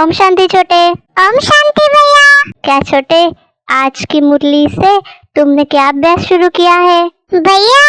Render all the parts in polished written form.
ओम शांति छोटे। ओम शांति भैया। क्या छोटे, आज की मुरली से तुमने क्या अभ्यास शुरू किया है? भैया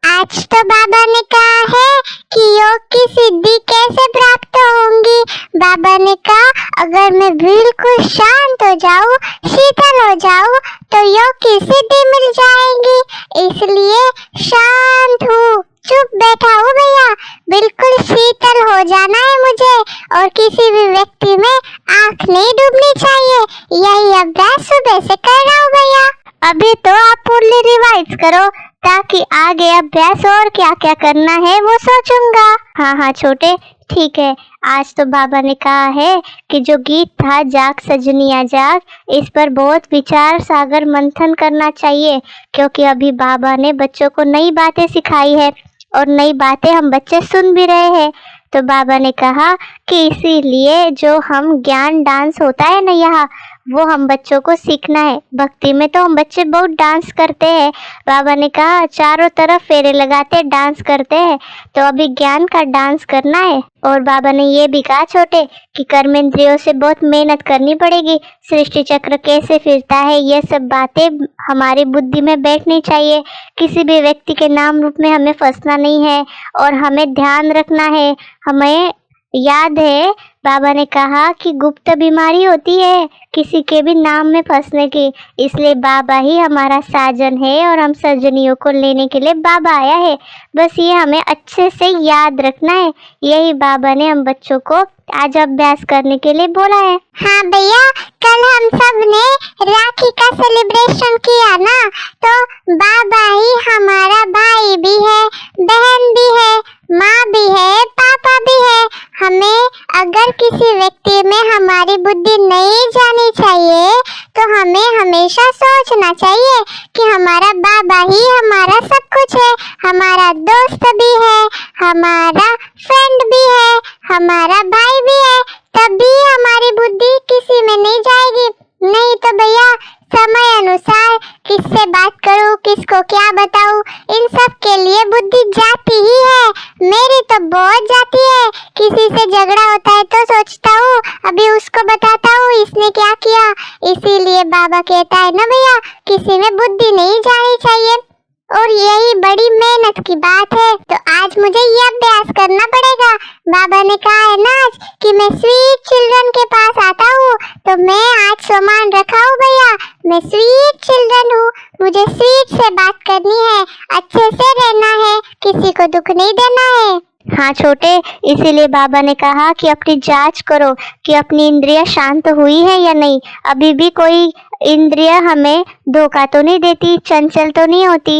आज तो बाबा ने कहा है कि योग की सिद्धि कैसे प्राप्त होंगी। बाबा ने कहा अगर मैं बिल्कुल शांत हो जाऊं, शीतल हो जाऊं तो योग की सिद्धि मिल जाएगी। इसलिए शांत हूँ, चुप बैठा हूँ भैया। बिल्कुल शीतल हो जाना है मुझे और किसी भी व्यक्ति में आंख नहीं डूबनी चाहिए। यही अभ्यास सुबह से कर रहा हूँ भैया। अभी तो आप मुरली रिवाइज करो ताकि आगे अभ्यास और क्या क्या करना है वो सोचूंगा। हाँ छोटे, ठीक है। आज तो बाबा ने कहा है कि जो गीत था जाग सजनिया जाग, इस पर बहुत विचार सागर मंथन करना चाहिए, क्योंकि अभी बाबा ने बच्चों को नई बातें सिखाई है और नई बातें हम बच्चे सुन भी रहे हैं। तो बाबा ने कहा कि इसीलिए जो हम ज्ञान डांस होता है ना यहाँ, वो हम बच्चों को सीखना है। भक्ति में तो हम बच्चे बहुत डांस करते हैं। बाबा ने कहा चारों तरफ फेरे लगाते डांस करते हैं, तो अभी ज्ञान का डांस करना है। और बाबा ने ये भी कहा छोटे कि कर्मेंद्रियों से बहुत मेहनत करनी पड़ेगी। सृष्टि चक्र कैसे फिरता है, ये सब बातें हमारी बुद्धि में बैठनी चाहिए। किसी भी व्यक्ति के नाम रूप में हमें फंसना नहीं है और हमें ध्यान रखना है। हमें याद है बाबा ने कहा कि गुप्त बीमारी होती है किसी के भी नाम में फंसने की, इसलिए बाबा ही हमारा साजन है और हम सजनियों को लेने के लिए बाबा आया है। बस ये हमें अच्छे से याद रखना है। यही बाबा ने हम बच्चों को आज अभ्यास करने के लिए बोला है। हाँ भैया, कल हम सब ने राखी का सेलिब्रेशन किया ना, तो बाबा ही हमारा भाई भी है, बहन भी है, माँ भी है, पापा भी है। हमें अगर किसी व्यक्ति में हमारी बुद्धि नहीं जानी चाहिए तो हमें हमेशा सोचना चाहिए कि हमारा बाबा ही हमारा सब कुछ है। हमारा दोस्त भी है, हमारा फ्रेंड भी है, हमारा भाई भी है, तभी हमारी बुद्धि किसी में नहीं जाएगी। नहीं तो भैया समय अनुसार किससे बात करूं, किसको क्या बताऊं, इन सब के लिए बुद्धि जाती ही है। मेरी तो बहुत जाती है। किसी से झगड़ा होता है तो सोचता हूँ अभी उसको बताता हूँ इसने क्या किया। इसीलिए बाबा कहता है ना भैया, किसी में बुद्धि नहीं जानी चाहिए और यही बड़ी मेहनत की बात है। तो आज मुझे ये अभ्यास करना पड़ेगा। बाबा ने कहा है ना आज कि मैं स्वीट चिल्ड्रन के पास आता हूँ, तो मैं आज सामान रखा हूँ भैया। मैं स्वीट चिल्ड्रन हूँ, मुझे स्वीट से बात करनी है, अच्छे से रहना है, किसी को दुख नहीं देना है। हाँ छोटे, इसीलिए बाबा ने कहा कि अपनी जांच करो कि अपनी इंद्रियां शांत हुई है या नहीं। अभी भी कोई इंद्रिय हमें धोखा तो नहीं देती, चंचल तो नहीं होती,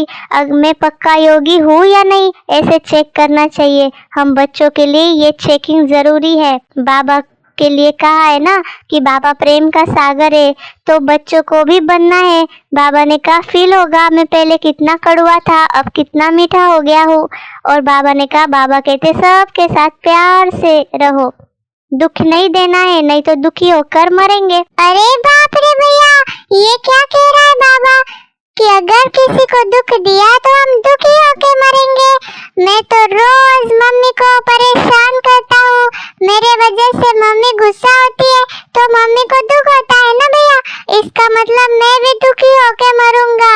मैं पक्का योगी हूँ या नहीं, ऐसे चेक करना चाहिए। हम बच्चों के लिए ये चेकिंग जरूरी है। बाबा के लिए कहा है ना कि बाबा प्रेम का सागर है, तो बच्चों को भी बनना है। बाबा ने कहा फील होगा मैं पहले कितना कड़वा था, अब कितना मीठा हो गया हूँ। और बाबा ने कहा, बाबा कहते सबके साथ प्यार से रहो, दुख नहीं देना है, नहीं तो दुखी होकर मरेंगे। अरे बाप रे भैया, ये क्या कह रहा है बाबा कि अगर किसी को दुख दिया तो हम दुखी होकर मरेंगे। मैं तो रोज मम्मी को परेशान करता हूँ, मेरे वजह से मम्मी गुस्सा होती है तो मम्मी को दुख होता है ना भैया, इसका मतलब मैं भी दुखी होकर मरूंगा।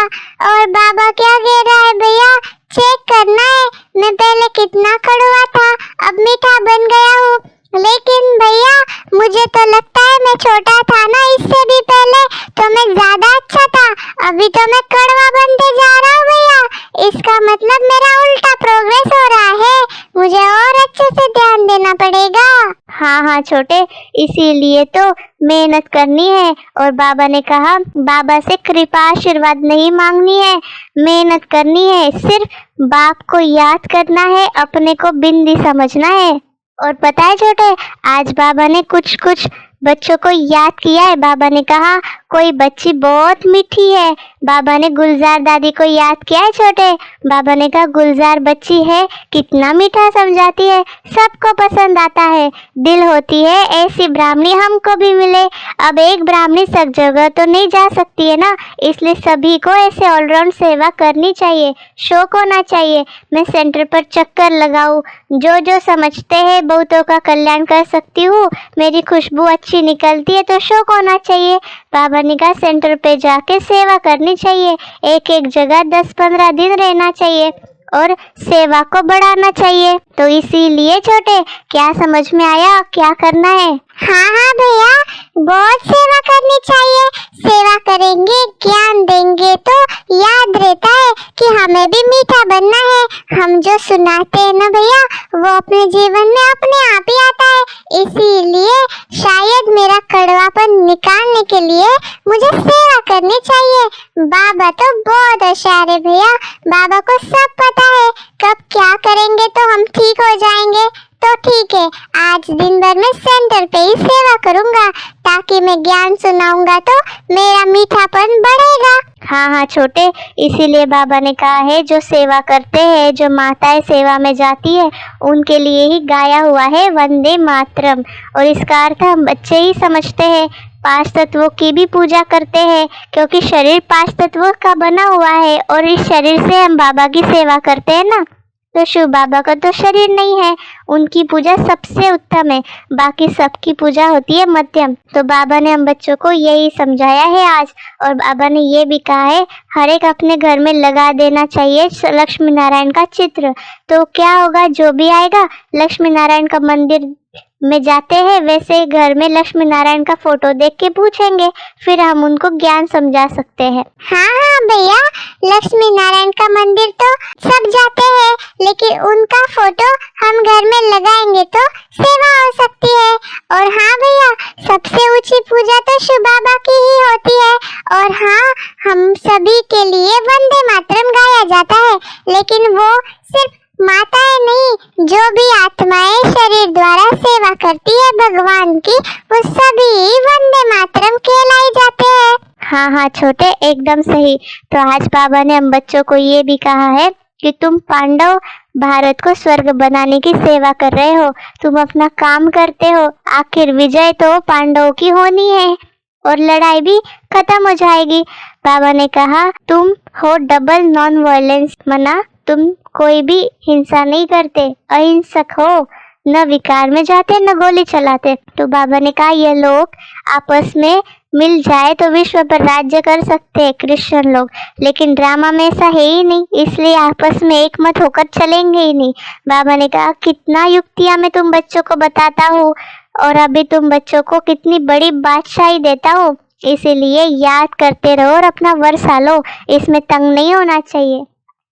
और बाबा क्या कह रहा है भैया, चेक करना है मैं पहले कितना कड़वा था, अब मीठा बन गया हूँ। लेकिन भैया मुझे तो लगता है मैं छोटा था ना, इससे भी पहले तो मैं ज्यादा अच्छा था, अभी तो मैं कड़वा बनते जा रहा हूँ भैया। इसका मतलब मेरा उल्टा प्रोग्रेस हो रहा है, मुझे और अच्छे से ध्यान देना पड़ेगा। हाँ छोटे, इसीलिए तो मेहनत करनी है। और बाबा ने कहा बाबा से कृपा आशीर्वाद नहीं मांगनी है, मेहनत करनी है। सिर्फ बाप को याद करना है, अपने को बिंदी समझना है। और पता है छोटे, आज बाबा ने कुछ बच्चों को याद किया है। बाबा ने कहा कोई बच्ची बहुत मीठी है, बाबा ने गुलजार दादी को याद किया है छोटे। बाबा ने कहा गुलजार बच्ची है, कितना मीठा समझाती है, सबको पसंद आता है, दिल होती है ऐसी ब्राह्मणी हमको भी मिले। अब एक ब्राह्मणी सब जगह तो नहीं जा सकती है ना, इसलिए सभी को ऐसे ऑलराउंड सेवा करनी चाहिए, शौक होना चाहिए। मैं सेंटर पर चक्कर लगाऊं, जो जो समझते हैं बहुतों का कल्याण कर सकती हूँ, मेरी खुशबू अच्छी निकलती है तो शौक होना चाहिए। बाबा ने कहा सेंटर पे जाके सेवा करनी चाहिए, एक एक जगह 10-15 दिन रहना चाहिए और सेवा को बढ़ाना चाहिए। तो इसीलिए छोटे, क्या समझ में आया क्या करना है? हाँ भैया, बहुत सेवा करनी चाहिए। सेवा करेंगे, ज्ञान देंगे तो याद रहता है कि हमें भी मीठा बनना है। हम जो सुनाते हैं ना भैया, वो अपने जीवन में अपने आप ही आता है। इसीलिए शायद मेरा कड़वापन निकालने के लिए मुझे सेवा करनी चाहिए। बाबा तो बहुत होशियार है भैया, बाबा को सब पता है कब क्या करेंगे तो हम ठीक हो जाएंगे। तो ठीक है, आज दिन भर मैं सेंटर पे ही सेवा करूंगा, ताकि मैं ज्ञान सुनाऊंगा तो मेरा मीठापन बढ़ेगा। हाँ छोटे, इसीलिए बाबा ने कहा है जो सेवा करते हैं, जो माताएं सेवा में जाती है, उनके लिए ही गाया हुआ है वंदे मातरम। और इसका अर्थ हम बच्चे ही समझते हैं। 5 तत्वों की भी पूजा करते हैं, क्योंकि शरीर 5 तत्वों का बना हुआ है और इस शरीर से हम बाबा की सेवा करते हैं ना। तो शिव बाबा का तो शरीर नहीं है, उनकी पूजा सबसे उत्तम है, बाकी सबकी पूजा होती है मध्यम। तो बाबा ने हम बच्चों को यही समझाया है आज। और बाबा ने ये भी कहा है हर एक अपने घर में लगा देना चाहिए लक्ष्मी नारायण का चित्र। तो क्या होगा, जो भी आएगा लक्ष्मी नारायण का मंदिर में जाते हैं, वैसे घर में लक्ष्मी नारायण का फोटो देख के पूछेंगे, फिर हम उनको ज्ञान समझा सकते हैं। हाँ भैया, लक्ष्मी नारायण का मंदिर तो सब जाते हैं, लेकिन उनका फोटो हम घर में लगाएंगे तो सेवा हो सकती है। और हाँ भैया, सबसे ऊंची पूजा तो शिव बाबा की ही होती है। और हाँ, हम सभी के लिए वंदे मातरम गाया जाता है, लेकिन वो सिर्फ माताएं नहीं, जो भी आत्माएं शरीर द्वारा सेवा करती है भगवान की, वो सभी वंदे मातरम कहलाई जाते हैं। हाँ छोटे, एकदम सही। तो आज बाबा ने हम बच्चों को ये भी कहा है कि तुम पांडव भारत को स्वर्ग बनाने की सेवा कर रहे हो, तुम अपना काम करते हो, आखिर विजय तो पांडवों की होनी है और लड़ाई भी खत्म हो जाएगी। बाबा ने कहा तुम हो डबल नॉन वायलेंस मना, तुम कोई भी हिंसा नहीं करते, अहिंसक हो, न विकार में जाते न गोली चलाते। तो बाबा ने कहा ये लोग आपस में मिल जाए तो विश्व पर राज्य कर सकते हैं क्रिश्चियन लोग, लेकिन ड्रामा में ऐसा है ही नहीं, इसलिए आपस में एक मत होकर चलेंगे ही नहीं। बाबा ने कहा कितना युक्तियां मैं तुम बच्चों को बताता हूँ और अभी तुम बच्चों को कितनी बड़ी बादशाही देता हूँ, इसीलिए याद करते रहो और अपना वर्षा लो, इसमें तंग नहीं होना चाहिए।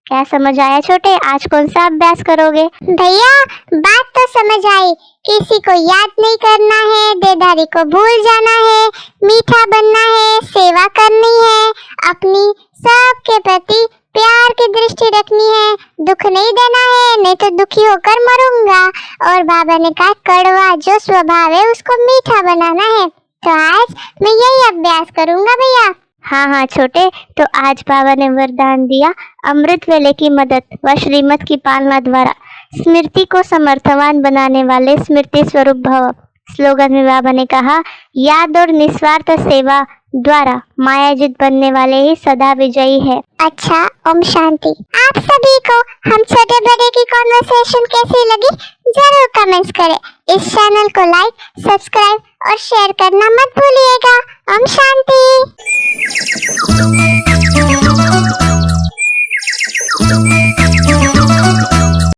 क्या समझ आया छोटे, आज कौन सा अभ्यास करोगे? भैया, बात तो समझ आई, किसी को याद नहीं करना है, देदारी को भूल जाना है, मीठा बनना है, सेवा करनी है, अपनी सबके प्रति प्यार की दृष्टि रखनी है, दुख नहीं देना है, नहीं तो दुखी होकर मरूंगा। और बाबा ने कहा कड़वा जो स्वभाव है उसको मीठा बनाना है। तो आज मैं यही अभ्यास करूंगा भैया। हाँ छोटे, तो आज बाबा ने वरदान दिया अमृत वेले की मदद व श्रीमत की पालना द्वारा स्मृति को समर्थवान बनाने वाले स्मृति स्वरूप भव। स्लोगन में बाबा ने कहा याद और निस्वार्थ सेवा द्वारा मायाजित बनने वाले ही सदा विजयी है। अच्छा, ओम शांति। आप सभी को हम छोटे बड़े की कॉन्वर्सेशन कैसी लगी जरूर कमेंट्स करें। इस चैनल को लाइक, सब्सक्राइब और शेयर करना मत भूलिएगा। ओम शांति।